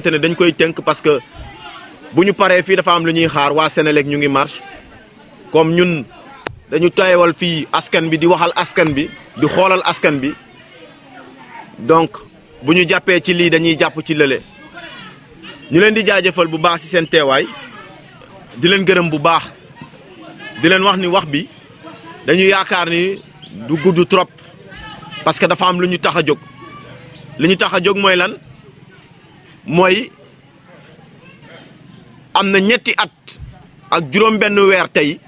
ne dañ koy tënk parce que bu ñu paree fii dafa am lu ñuy xaar waa Sénélec ñu ngi marche comme ñun dañu tayewal fii askan bi di waxal askan bi di xoolal askan bi donc bu ñu jàppee ci lii dañuy jàpp ci lële ñu leen di jaajëfal bu baax ci seen teewaay di leen gërëm bu baax di leen wax ni wax bi dañu yaakaar ni du gudd trop parce que dafa am lu ñu tax a jóg li ñu tax a jóg mooy lan mooy am na ñetti at ak juróom-benn weer tey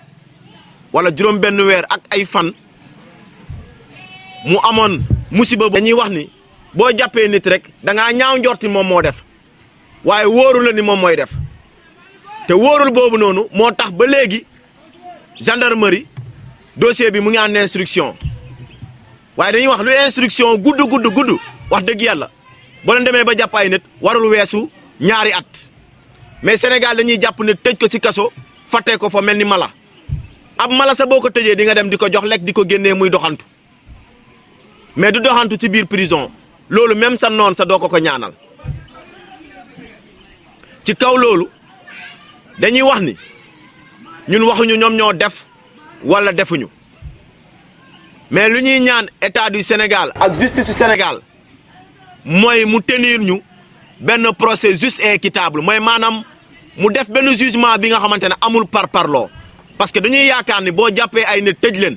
wala juróom-benn weer ak ay fan mu amoon musiba. dañuy wax ni boo jàppee nit rek da ngaa ñaaw njorti moom moo def waaye wóoru la ni moom mooy def te wóorul boobu noonu moo tax ba léegi gendarmerie dossier bi mu ngi en instruction waaye dañuy wax lu instruction gudd wax dëgg yàlla boo leen demee ba jàpp ay nit warul weesu ñaari at mais Sénégal dañuy jàpp nit tëj ko ci kaso fàttee ko fa mel ni mala ab mala sa boo ko tëjee di nga dem di ko jox lekk di ko génnee muy doxantu mais du doxantu ci biir prison loolu même sa noon sa doo ko ñaanal ci kaw loolu dañuy wax ni ñun waxuñu ñoom ñoo def wala defuñu mais lu ñuy ñaan état du Sénégal ak justice du Sénégal mooy mu tenir ñu benn procès juste et équitable mooy maanaam mu def benn jugement bi nga xamante ne amul parparloo parce que dañuy yaakaar ni boo jàppee ay nit tëj leen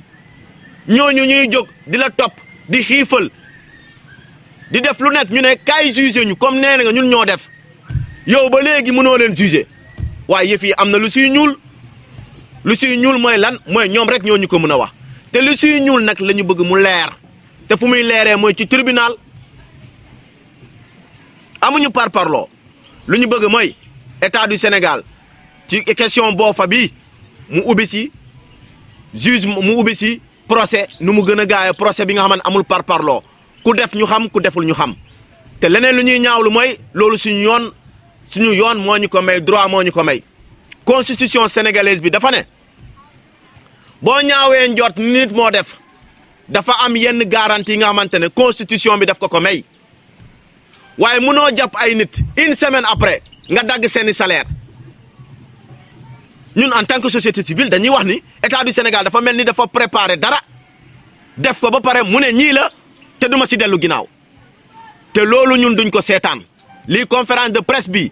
ñooñu ñuy jóg di la topp di xiifal di def lu nekk ñu ne kaay jugé ñu comme nee nga ñun ñoo def yow ba léegi mënoo leen jugé waaye yëf yi am na lu siy ñuul mooy lan mooy ñoom rek ñoo ñu ko mën a wax te lu siy ñuul nag la ñu bëgg mu leer te fu muy leeree mooy ci tribunal amuñu parparloo lu ñu bëgg mooy état du Sénégal ci question boofa bi mu ubbi si juge mu ubbi si procès nu mu gën a gaawee procès bi nga xam ne amul parparloo ku def ñu xam ku deful ñu xam te leneen lu ñuy ñaawlu mooy loolu suñu yoon moo ñu ko may droit moo ñu ko may constitution sénégalaise bi dafa ne boo ñaawee njort nit moo def dafa am yenn garantie yi nga xamante ne constitution bi daf ko may waaye mënoo jàpp ay nit une semaine après nga dagg seeni salaire ñun en tant que société civile dañuy wax ni état du Sénégal dafa mel ni dafa préparer dara def ko ba pare mu ne ñii la te duma si dellu ginnaaw te loolu ñun duñ ko seetaan lii conférence de presse bi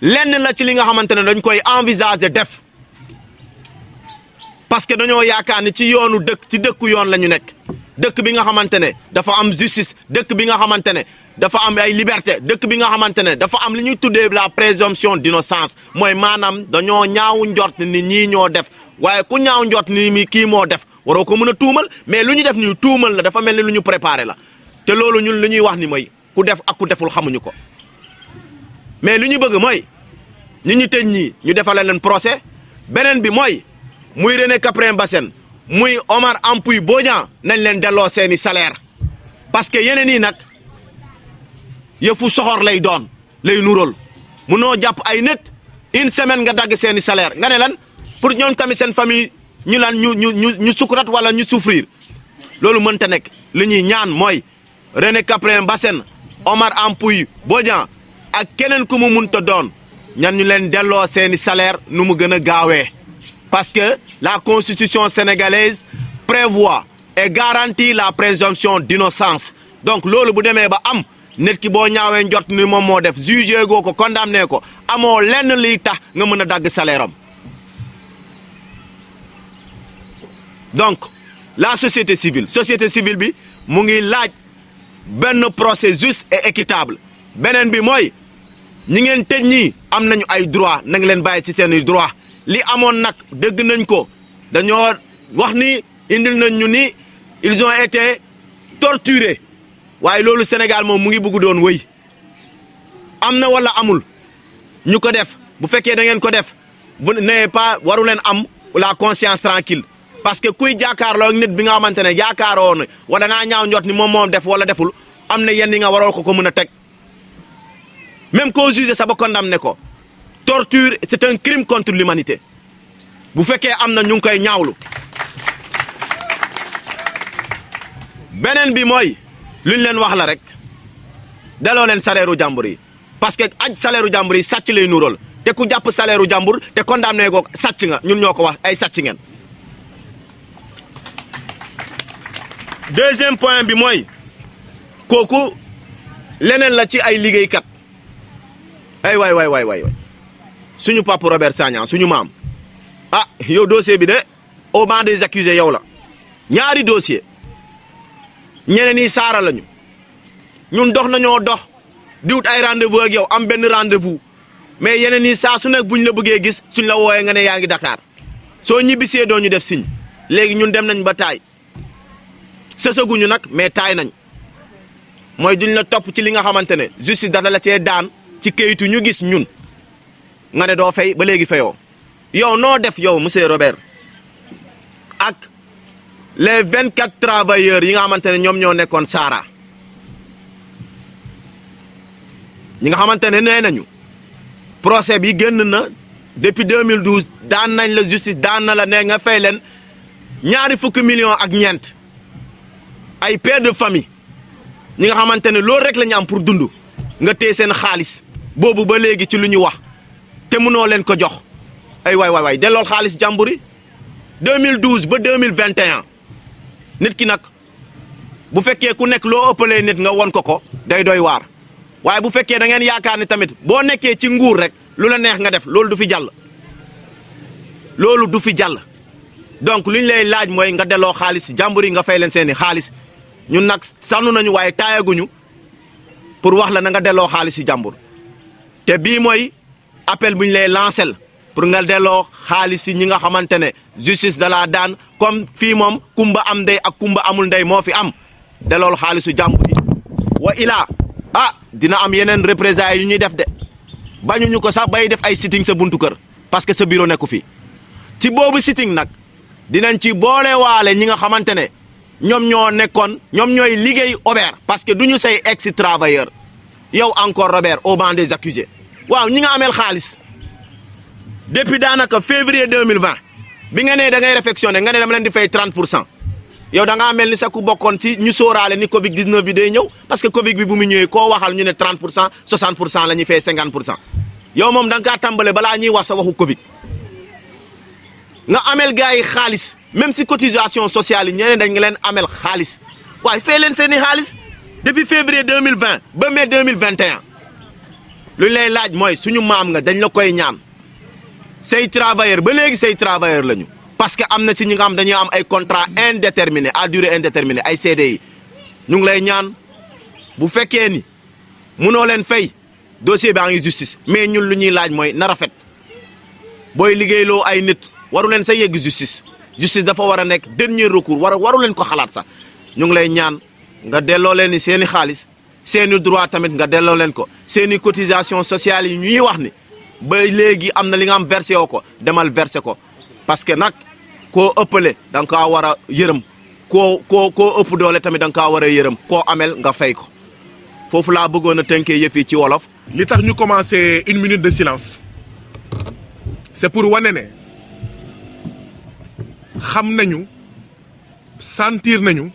lenn la ci li nga xamante ne dañ koy envisager def parce que dañoo yaakaar ni ci yoonu dëkk ci dëkku yoon la ñu nekk dëkk bi nga xamante ne dafa am justice dëkk bi nga xamante ne dafa am ay liberté dëkk bi nga xamante ne dafa am li ñuy tuddee la présomption d'innocence mooy maanaam dañoo ñaawu njort ni ñii ñoo def waaye ku ñaaw njort ni mi kii moo def waroo ko mën a tuumal mais lu ñu def ni tuumal la dafa mel ni lu ñu préparé la te loolu ñun li ñuy wax ni mooy ku def ak ku deful xamuñu ko mais li ñu bëgg mooy ñi ñu tëj ñii ñu defale leen procès beneen bi mooy muy René Capain Bassène muy Omar Ampuy Bodian nañ leen delloo seeni salaire parce que yeneen yi nag yëfu soxor lay doon lay nuróol munoo jàpp ay nit une semaine nga dagg seeni salaire nga ne lan pour ñoom tamit seen famille ñu lan ñu sukkurat wala ñu souffrir loolu mënta nekk li ñuy ñaan mooy René Capain Bassène Omar Ampuy Bodian ak keneen ku mu munta doon ñan ñu leen delloo seeni salaire nu mu gën a gaawee parce que la constitution sénégalaise prévoit et garantit la présomption d'innocence donc loolu bu demee ba am nit ki boo ñaawee njort ni moom moo def jugé goo ko condamné ko amoo lenn liy tax nga mën a dagg salaire am donc la société civile bi mu ngi laaj benn procès juste et équitable beneen bi mooy ñi ngeen tëj ñii am nañu ay droit na nga leen bàyyi ci seeni droit li amoon nag dëgg nañ ko dañoo wax ni indil nañ ñu ni ils ont été torturés waaye loolu Sénégal moom mu ngi bëgg doon wëy am na wala amul ñu ko def bu fekkee da ngeen ko def vous n'avez pas waru leen am la conscience tranquille parce que kuy jàkkaarloo nit bi nga xamante ne yaakaaroo ne wala ngaa ñaaw njot ni moom moo def wala deful am na yenn yi nga waroo ko mën a teg même koo jugé sa ba condamné ko torture c'est un crime contre l'humanité bu fekkee am na ñu ngi koy ñaawlu beneen bi mooy luñ leen wax la rek daloo leen sareeru jàmbur yi parce que aj salaire u jàmbur yi sàcc lay nuróol te ku jàpp salaire u jàmbur te condamné ko sàcc nga ñun ñoo ko wax ay sàcc ngeen. deuxième point bi mooy kooku leneen la ci ay liggéeykat ay waay suñu papa Robert Sagna suñu maam ah yow dossier bi de au banc des accusés yow la ñaari dossier ñeneen ñi saara lañu ñun dox nañoo dox di wut ay rendez-vous ak yow am benn rendez-vous mais yeneen yi saa su nekk buñ la bëggee gis suñ la wooyee nga ne yaa ngi Dakar soo ñibbisee doo ñu def signe léegi ñun dem nañ ba taay sësaguñu nag mais taay nañ mooy duñ la topp ci li nga xamante ne justice dafa la cee daan ci kayitu ñu gis ñun nga ne doo fay ba léegi fayoo yow noo def yow monsieur Robert ak les 24 travailleurs yi nga xamante ne ñoom ñoo nekkoon Saara ñi nga xamante ne nee nañu procès bi génn na depuis 2012 daan nañ la justice daan na la ne nga fay leen ñaari fukki millions ak ñeent ay père de famille ñi nga xamante ne loolu rek la ñu am pour dund nga téye seen xaalis boobu ba léegi ci lu ñu wax te mënoo leen ko jox ay waay dellool xaalis jàmbur yi 2012 ba 2021 nit ki nag bu fekkee ku nekk loo ëppalee nit nga won ko day doy waar waaye bu fekkee da ngeen yaakaar ni tamit boo nekkee ci nguur rek lu la neex nga def loolu du fi jàll donc li ñu lay laaj mooy nga delloo xaalis jàmbur yi nga fay leen seeni xaalis ñun nag sànnu nañu waaye taayaguñu pour wax la na nga delloo xaalis si jàmbur te bii mooy appel bu ñu lay lancel pour nga delloo xaalis yi ñi nga xamante ne justice da laa daan comme fii moom kumba am ndey ak kumba amul ndey moo fi am dellool xaalisu jàmbur yi wa ilaa dina am yeneen représailles yu ñuy def de bañuñu ko sax bay def ay sitting sa buntu kër parce que sa bureau nekku fi ci boobu sitting nag dinañ ci boole waale ñi nga xamante ne ñoom ñooy liggéey Robert parce que duñu say ex travailleur yow encore Robert au banc des accusés waaw ñi nga ameel xaalis depuis daanaka février 2020 bi nga ne da ngay réfectionné nga ne dama leen di fay 30% yow da ngaa mel ni sa ku bokkoon ci ñu sóoraale ni Covid 19 bi day ñëw parce que Covid bi bu mu ñëwee koo waxal ñu ne 30% 60% la ñuy fay 50% yow moom da nga kaa tàmbale balaa ñuy wax sa waxu Covid nga amel gars yi xaalis même si cotisation sociale yi ñeneen dañ nga leen amel xaalis waaye fay leen seeni xaalis depuis février 2020 ba mai 2021 lu ñu lay laaj mooy suñu maam nga dañ la koy ñaan say travailleur ba léegi say travailleur lañu parce que am na ci ñi nga xam dañuy am ay contrat indéterminé à durée indéterminée ay CDI ñu ngi lay ñaan bu fekkee ni munoo leen fay dossier baa ngi justice mais ñun lu ñuy laaj mooy na rafet booy liggéeyloo ay nit waru leen sa yegg justice dafa war a nekk dernier recours waru leen ko xalaat sax ñu ngi lay ñaan nga delloo leen ni seeni xaalis seeni droit tamit nga delloo leen ko seeni cotisation sociale yi ñuy wax ni ba léegi am na li nga am versé woo ko demal versé ko parce que nag koo ëppale da nga kaa war a yërëm koo ëpp doole tamit da nga kaa war a yërëm koo amel nga fay ko foofu laa bëggoon a tënkee yëf yi ci wolof. li tax ñu commencé une minute de silence c'est pour wane ne xam nañu sentir nañu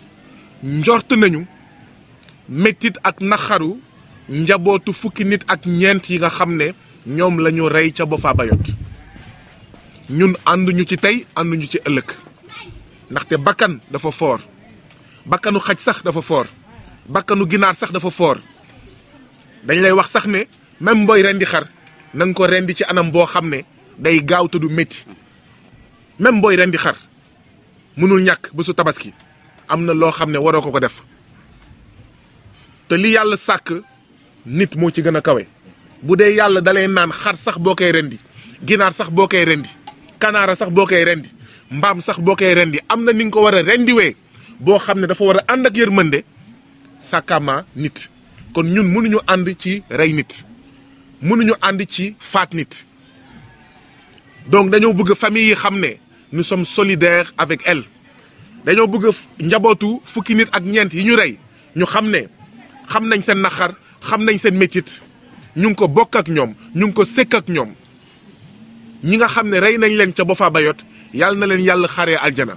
njort nañu mettit ak naxaru njabootu fukki nit ak ñeent yi nga xam ne ñoom la ñu rey ca Boffa Bayotte ñun ànduñu ci tey ànduñu ci ëllëg ndaxte bakkan dafa foor bakkanu xaj sax dafa foor bakkanu ginaar sax dafa foor dañ lay wax sax ne même booy rendi xar na nga ko rendi ci anam boo xam ne day gaaw te du métti même booy rendi xar mënul ñàkk bésu tabaski am na loo xam ne waroo ko def te li yàlla sàkk nit moo ci gën a kawe bu dee yàlla dalay naan xar sax boo koy rendi ginaar sax boo koy rendi kanaara sax boo koy rendi mbaam sax boo koy rendi am na ni nga ko war a rendiwee boo xam ne dafa war a ànd ak yërmande sàkkama nit kon ñun mënuñu ànd ci rey nit mënuñu ànd ci faat nit donc dañoo bëgg famille yi xam ne nous sommes solidaires avec elle dañoo bëgg njabootu fukki nit ak ñeent yi ñu rey ñu xam ne xam nañ seen naxar xam nañ seen métit ñu ngi ko bokk ak ñoom ñu ngi ko sekk ak ñoom ñi nga xam ne rey nañ leen ca Boffa Bayotte yàlla na leen yàlla xaree aljana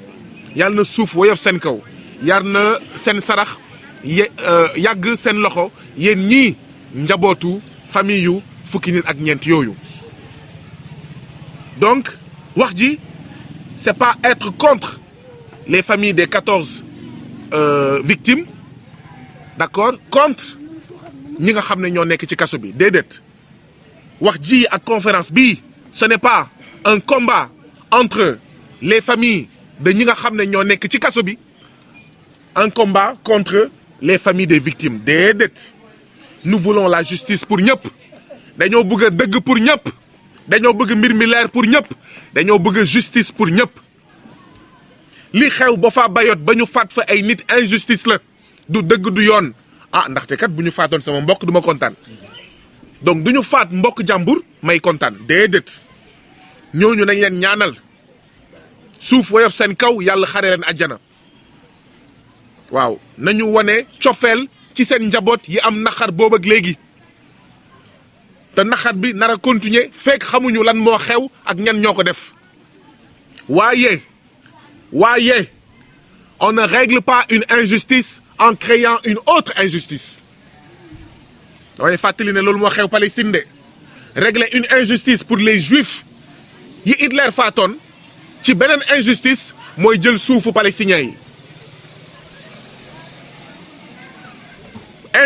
yàlla na suuf woyof seen kaw yàlla na seen sarax yàgg seen loxo yéen ñii njabootu famille yu fukki nit ak ñeent yooyu. Donc wax ji c'est pas être contre les familles des 14 victimes, d'accord, contre ñi nga xam ne ñoo nekk ci kaso bi déedéet wax ji ak conférence bi ce n'est pas un combat entre les familles de ñi nga xam ne ñoo nekk ci kaso bi, un combat contre les familles des victimes déedéet. Nous voulons la justice pour ñëpp, dañoo bëgg a dëgg pour ñëpp, dañoo bëgg mbir mi leer pour ñëpp, dañoo bëgg justice pour ñëpp. li xew ba fa Bayot ba ñu faat fa ay nit injustice la, du dëgg du yoon. Ah ndaxte kat bu ñu faatoon sama mbokk du ma kontaan, donc du ñu faat mbokk jàmbur may kontaan déedéet. ñooñu nañ leen ñaanal suuf woyof seen kaw, yàlla xare leen àjjana. waaw nañu wane cofeel ci seen njaboot yi am naxar boobu ak léegi, te naxar bi nar a continuer fekk xamuñu lan moo xew ak ñan ñoo ko def. waaye on ne règle pas une injustice en créant une autre injustice. damay fàttali ne loolu moo xew Palestine de. Régler une injustice pour les juifs yi Hitler faatoon ci beneen injustice mooy jël suufu palestiniens yi.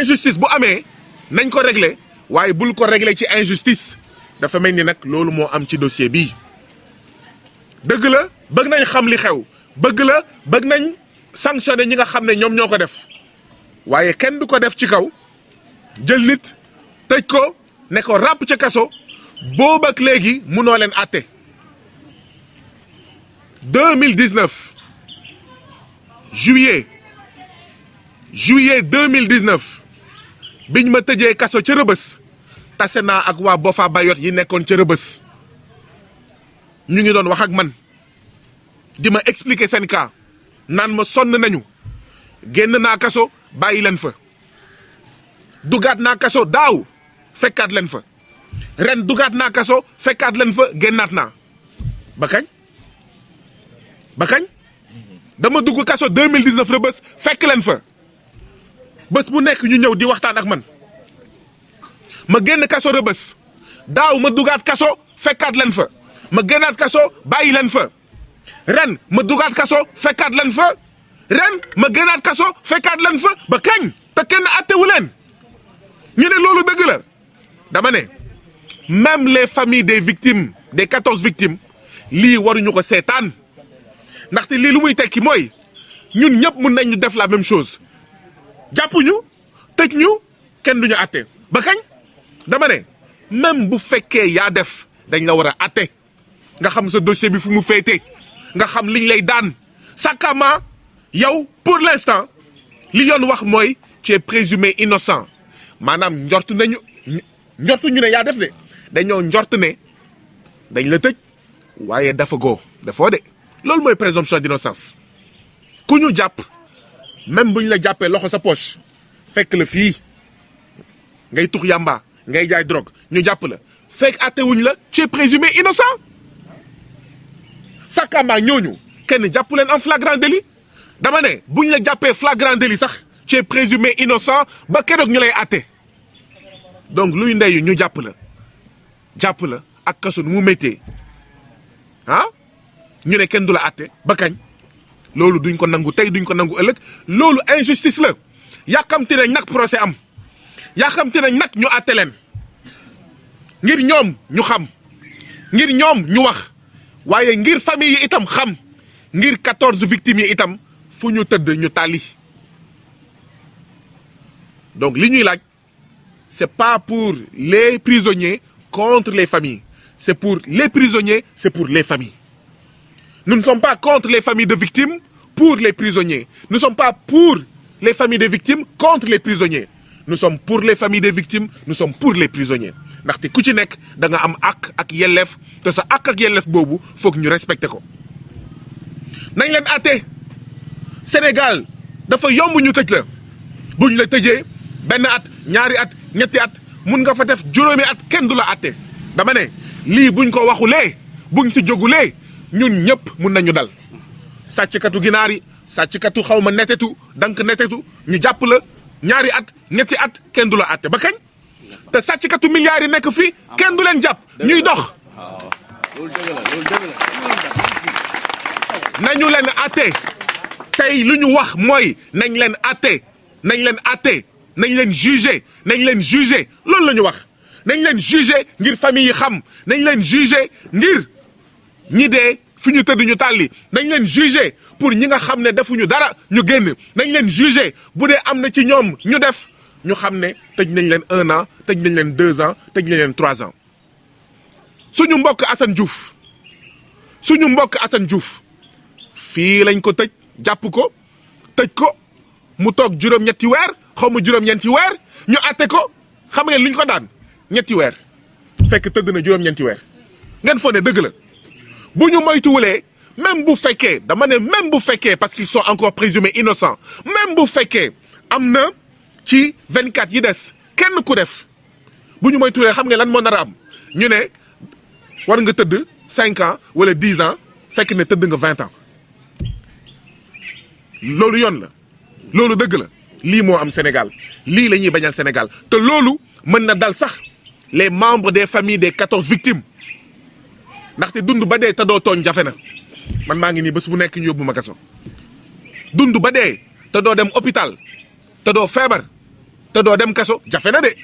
injustice bu amee nañ ko régler, waaye bul ko régler ci injustice. dafa mel ni nag loolu moo am ci dossier bii. dëgg la bëgg nañ xam li xew, bëgg nañ sanctionner ñi nga xam ne ñoom ñoo ko def, waaye kenn du ko def ci kaw jël nit tëj ko ne ko ràpp ca kaso boobu ak léegi munoo leen àtte. 2019 juillet 2019 biñ ma tëjee kaso ca Rëbës, tase naa ak waa Boffa Bayot yi nekkoon ca Rëbës. ñu ngi doon wax ak man di ma expliquer seen cas, naan ma sonn nañu, génn naa kaso bàyyi leen fa, dugaat naa kaso daaw fekkaat leen fa, ren dugaat naa kaso fekkaat leen fa, génnaat naa. ba kañ dama dugg kaso 2019 Rëbës fekk leen fa, bés bu nekk ñu ñëw di waxtaan ak man. ma génn kaso Rëbës daaw ma dugaat kaso fekkaat leen fa, ma génnaat kaso bàyyi leen fa, ren ma dugaat kaso fekkaat leen fa, ren ma génnaat kaso fekkaat leen fa. ba kañ te kenn attewu leen. ñu ne loolu dëgg la. dama ne même les familles des victimes, des 14 victimes, lii waruñu ko seetaan, ndaxte lii lu muy tekki mooy ñun ñëpp mun nañ ñu def la même chose. jàppuñu tëj ñu kenn duñu atte. ba kañ dama ne même bu fekkee yaa def dañ la war a atte, nga xam sa dossier bi fu mu féete, nga xam liñ lay daan. sakama yow pour l'instant li yoon wax mooy tu es présumé innocent, maanaam njort ñu ne yaa def de, dañoo njort ne dañ la tëj waaye dafoo de. loolu mooy présomption d'innocence. ku ñu jàpp même bu ñu la jàppee loxo sa poche fekk la fii ngay tux yamba, ngay jaay drogue, ñu jàpp la fekk àtte wuñ la, tu es présumé innocent. sakama ñooñu kenn jàpp leen en flagrant délit. dama ne buñ la jàppee flagrant délit sax tu es présumé innocent ba keroog ñu lay àtte. donc luy ndeyu ñu jàpp la ak kaso nu mu méttee ñu ne kenn du la àtte. ba kañ loolu duñ ko nangu tey, duñ ko nangu ëllëg. loolu injustice la. yàkkamti nañ nag procès am, yàkkamti nañ nag ñu àtte leen, ngir ñoom ñu xam, ngir ñoom ñu wax, waaye ngir famille yi itam xam, ngir 14 victimes yi itam fu ñu tëdd ñu tàlli. donc li ñuy laaj c'est pas pour les prisonniers contre les familles, c'est pour les prisonniers, c'est pour les familles. Nous ne sommes pas contre les familles de victimes pour les prisonniers. Nous ne sommes pas pour les familles des victimes contre les prisonniers. Nous sommes pour les familles des victimes, nous sommes pour les prisonniers. ndaxte ku ci nekk da nga am ak yelleef, te sa ak yelleef boobu foog ñu respecté ko. nañ leen àtte. Sénégal dafa yomb ñu tëj la. buñ la tëjee benn at, ñaari at, ñetti at, mun nga fa def juróomi at, kenn du la àtte. dama ne lii buñ ko waxulee, buñ si jógulee, ñun ñëpp mun nañu dal. sàcckatu ginaar yi, sàcckatu xaw ma netetu, dank netetu, ñu jàpp la ñaari at, ñetti at, kenn du la àtte. ba kañ te sàcckatu milliards yi nekk fii kenn du leen jàpp ñuy dox. nañu leen atte tey lu ñu wax mooy nañ leen atte nañ leen atte nañ leen juger nañ leen juger loolu la ñu wax nañ leen juger ngir famille yi xam nañ leen juger ngir ñi dee fi ñu tëdd ñu tàlli nañ leen juger pour ñi nga xam ne defuñu dara ñu génn nañ leen juger bu dee am na ci ñoom ñu def ñu xam ne tëj nañ leen 1 an tëj nañ leen 2 ans tëj nañ leen 3 ans suñu mbokk Assane Diouf fii lañ ko tëj jàpp ko tëj ko mu toog juróom-ñetti weer xaw ma juróom-ñeenti weer ñu atte ko xam ngeen li ñu ko daan ñetti weer fekk tëdd na juróom-ñeenti weer ngeen foog ne dëgg la bu ñu moytuwulee même bu fekkee dama ne même bu fekkee parce qu'ils sont encore présumés innocents même bu fekkee am na ci 24 yi des kenn ku def bu ñu moytuwulee xam ngeen lan moo nar a am ñu ne war nga tëdd 5 ans wala 10 ans fekk ne tëdd nga 20 ans loolu yoon la loolu dëgg la lii moo am Sénégal lii la ñuy bañal Sénégal te loolu mën na dal sax les membres des familles des 14 victimes ndaxte dund ba dee te doo tooñ jafe na man maa ngi nii bés bu nekk ñu yóbbu ma kaso dund ba dee te doo dem hôpital te doo feebar te doo dem kaso jafe na de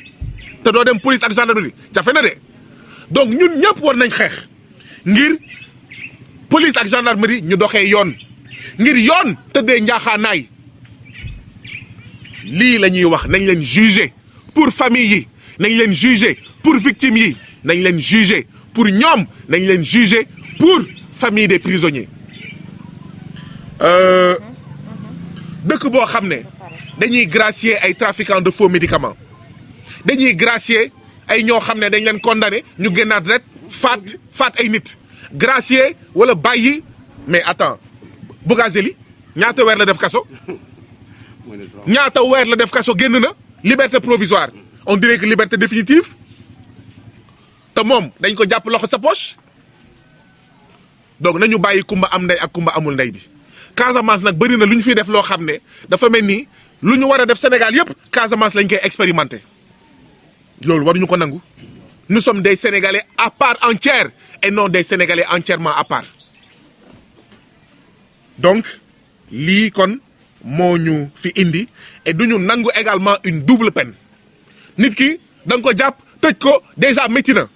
te doo dem police ak gendarmerie jafe na de donc ñun ñëpp war nañ xeex ngir police ak gendarmerie ñu doxee yoon ngir yoon tëddee njaaxaanaay lii la ñuy wax nañ leen juger pour famille yi nañ leen juger pour victimes yi nañ leen juger pour ñoom nañ leen juger pour famille des prisonniers dëkk boo xam ne dañuy gracier ay trafiquants de faux médicaments dañuy gracier ay ñoo xam ne dañ leen condamné ñu génnaat rek faat ay nit gracier wala bàyyi mais attends Bougazelli ñaata weer la def kaso ñaata weer la def kaso génn na liberté provisoire on dirait que liberté définitive te moom dañ ko jàpp loxo sa poche donc nañu bàyyi kumba am ndey ak kumba amul ndey bi Casamance nag bëri na lu ñu fiy def loo xam ne dafa mel ni lu ñu war a def Sénégal yëpp Casamance lañ koy expérimenté loolu waruñu ko nangu nous sommes des Sénégalais à part entière et non des Sénégalais entièrement à part donc lii kon moo ñu fi indi et duñu nangu également une double peine nit ki da nga ko jàpp tëj ko déjà métti na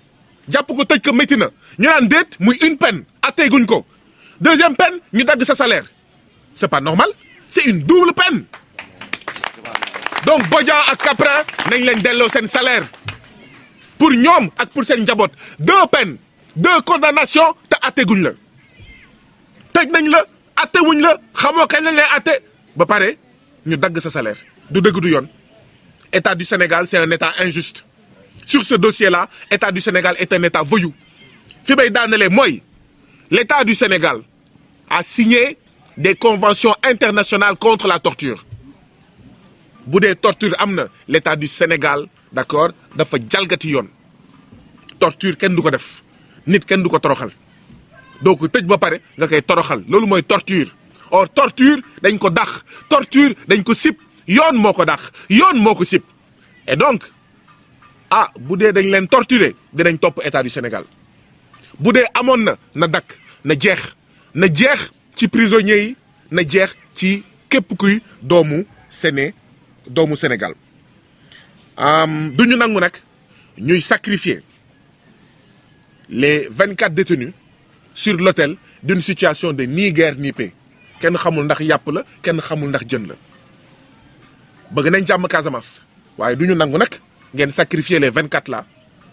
jàpp ko tëj ko métti na ñu naan déet muy une peine atteeguñ ko deuxième peine ñu dagg sa salaire c'est pas normal c'est une double peine donc Bodian ak Capra nañ leen delloo seen salaire pour ñoom ak pour seen njaboot 2 peines 2 condamnations te atteeguñ la tëj nañ la attewuñ la xamoo kañ lañ lay atte ba pare ñu dagg sa salaire du dëgg du yoon État du Sénégal c'est un État injuste sur ce dossier-là État du Sénégal est un État voyou fi may daanelee mooy l'État du Sénégal a signé des conventions internationales contre la torture bu dee torture am na l'État du Sénégal d'accord dafa jalgati yoon torture kenn du ko def nit kenn du ko toroxal donc tëj ba pare nga koy toroxal loolu mooy torture or torture dañ ko dàq torture dañ ko sip yoon moo ko dàq yoon moo ko sip et donc bu dee dañ leen torturer dinañ topp État du Sénégal bu dee amoon na dakk na jeex ci prisonniers yi na jeex ci képp kuy doomu Sénégal du ñu nangu nag ñuy sacrifier les 24 détenus sur l'autel d'une situation de ni guerre ni paix kenn xamul ndax yàpp la kenn xamul ndax jën la bëgg nañ jàmm Casamance waaye du ñu nangu nag ngeen sacrifier les 24 là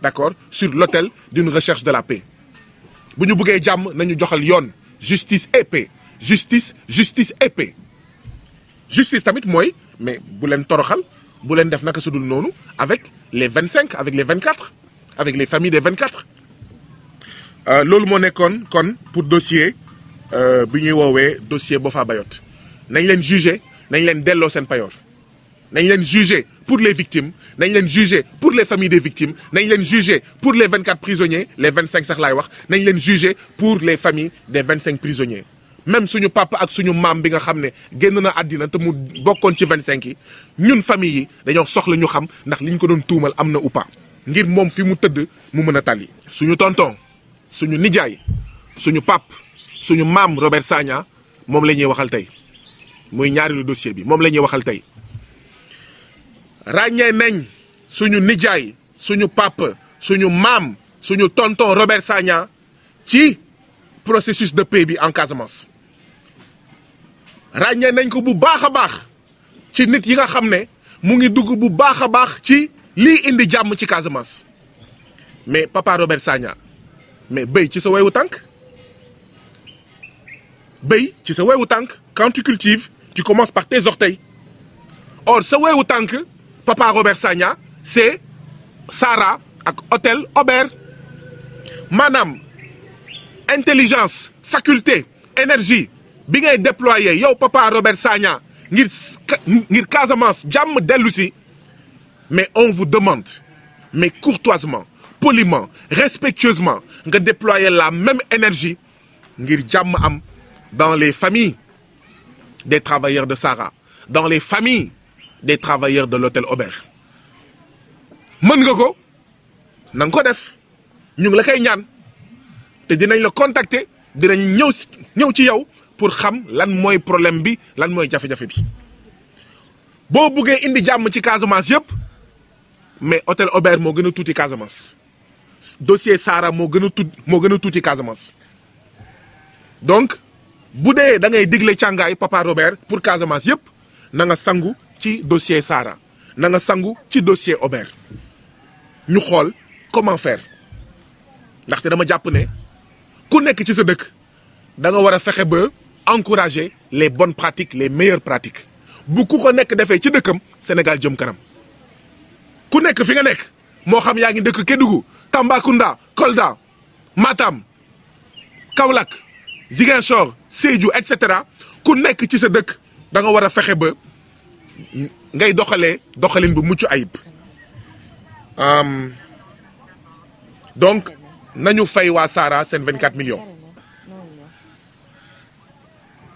d'accord sur l'autel d'une recherche de la paix bu ñu bëggee jàmm nañu joxal yoon justice et paix justice et paix justice tamit mooy mais bu leen toroxal bu leen def naka su dul noonu avec les 25 avec les 24 avec les familles des 24 loolu moo nekkoon kon pour dossier bi ñuy woowee dossier Boffa Bayotte nañ leen juger nañ leen delloo seen payoor nañ leen juger pour les victimes nañ leen juger pour les familles des victimes nañ leen juger pour les 24 prisonniers les 25 sax laay wax nañ leen juger pour les familles des 25 prisonniers même suñu papa ak suñu maam bi nga xam ne génn na àddina te mu bokkoon ci 25 yi ñun famille yi dañoo soxla ñu xam ndax liñ ko doon tuumal am na ou pas ngir moom fi mu tëdd mu mën a tàlli. suñu tonton suñu nijaay suñu pap suñu maam Robert Sagna moom la ñuy waxal tey muy ñaareelu dossier bi moom la ñuy waxal tey ràññee nañ suñu nijaay suñu pap suñu maam suñu tonton Robert Sagna ci processus de paix bi en Casamance ràññee nañ ko bu baax a baax ci nit yi nga xam ne mu ngi dugg bu baax a baax ci lii indi jàmm ci Casamance mais papa Robert Sagna mais béy ci sa wewu tànk béy ci sa wewu tànk quand tu cultives tu commences par tes orteils or sa wewu tànk papa Robert Sagna c'est Sara ak hôtel Aubert maanaam intelligence faculté énergie bi ngay déployer yow papa Robert Sagna ngir Casamance jàmm dellu si mais on vous demande mais courtoisement poliment respectueusement nga déployer la même énergie ngir jàmm am dans les familles des travailleurs de Sara dans les familles des travailleurs de l'hôtel Aubert mën nga ko na nga ko def ñu ngi la koy ñaan te dinañ la contacter dinañ ñëw ci yow pour xam lan mooy problème bi lan mooy jafe-jafe bi boo buggee indi jàmm ci Casamance yëpp mais hôtel Aubert moo gën a tuuti Casamance dossier Sara moo gën a tuuti Casamance donc bu dee da ngay digle càngaay papa Robert pour Casamance yëpp na nga sangu ci dossier Sara na nga sangu ci dossier Aubert ñu xool comment faire ndaxte dama jàpp ne ku nekk ci sa dëkk da nga war a fexe ba encourager les bonnes pratiques les meilleures pratiques bu ku ko nekk defee ci dëkkam Sénégal jëm kanam ku nekk fi nga nekk moo xam yaa ngi dëkk Kédougou Tambacounda Kolda Matam Kaolack Ziguinchor Sédhiou et cetera ku nekk ci sa dëkk da nga war a fexe ba ngay doxalin bu mucc ayib donc nañu fay waa Sara seen 24 millions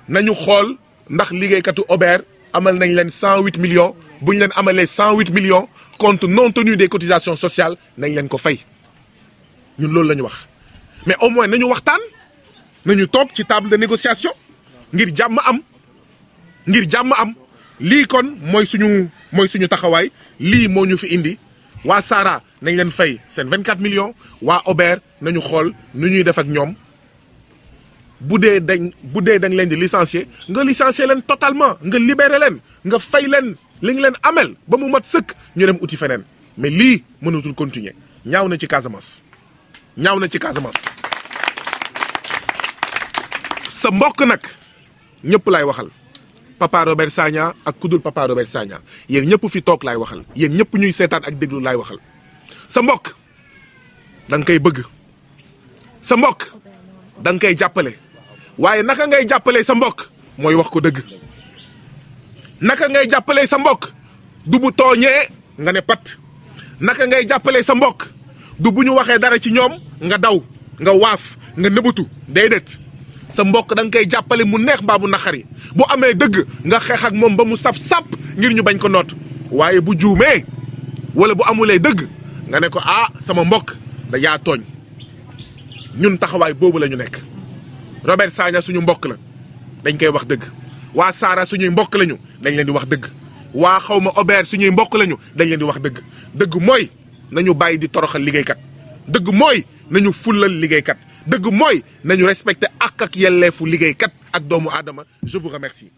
nañu xool ndax liggéeykatu Aubert amal nañ leen 108 millions bu ñu leen amalee 108 millions compte non tenu des cotisations sociales nañ leen ko fay ñun loolu la ñu wax mais au moins nañu waxtaan nañu toog ci table de négociation ngir jàmm am lii kon mooy suñu taxawaay lii moo ñu fi indi waa Sara nañ leen fay seen 24 millions waa Aubert nañu xool nu ñuy def ak ñoom bu dee dañ leen di licencier nga licencier leen totalement nga libérer leen nga fay leen li nga leen amel ba mu mat sëkk ñu dem uti feneen mais lii mënatul continuer ñaaw na ci Casamance sa mbokk nag ñëpp laay waxal papa Robert Sagna ak kudul papa Robert Sagna yéen ñëpp fi toog laay waxal yéen ñëpp ñuy seetaan ak déglu laay waxal sa mbokk da nga koy bëgg sa mbokk da nga koy jàppale waaye naka ngay jàppale sa mbokk mooy wax ko dëgg naka ngay jàppale sa mbokk du bu tooñee nga ne pat naka ngay jàppale sa mbokk du bu ñu waxee dara ci ñoom nga daw nga waaf nga nëbatu déedéet sa mbokk da nga koy jàppale mu neex mbaa bu naqari bu amee dëgg nga xeex ak moom ba mu saf sàpp ngir ñu bañ ko noot waaye bu juumee wala bu amulee dëgg nga ne ko sama mbokk da yaa tooñ ñun taxawaay boobu la ñu nekk Robert Sagna suñu mbokk la dañ koy wax dëgg waa Sara suñuy mbokk lañu dañ leen di wax dëgg waa xawma Aubert suñuy mbokk lañu dañ leen di wax dëgg dëgg mooy nañu bàyyi di toroxal liggéeykat dëgg mooy nañu fullal liggéeykat dëgg mooy nañu respecté ak yelleefu liggéeykat ak doomu aadama je vous remercie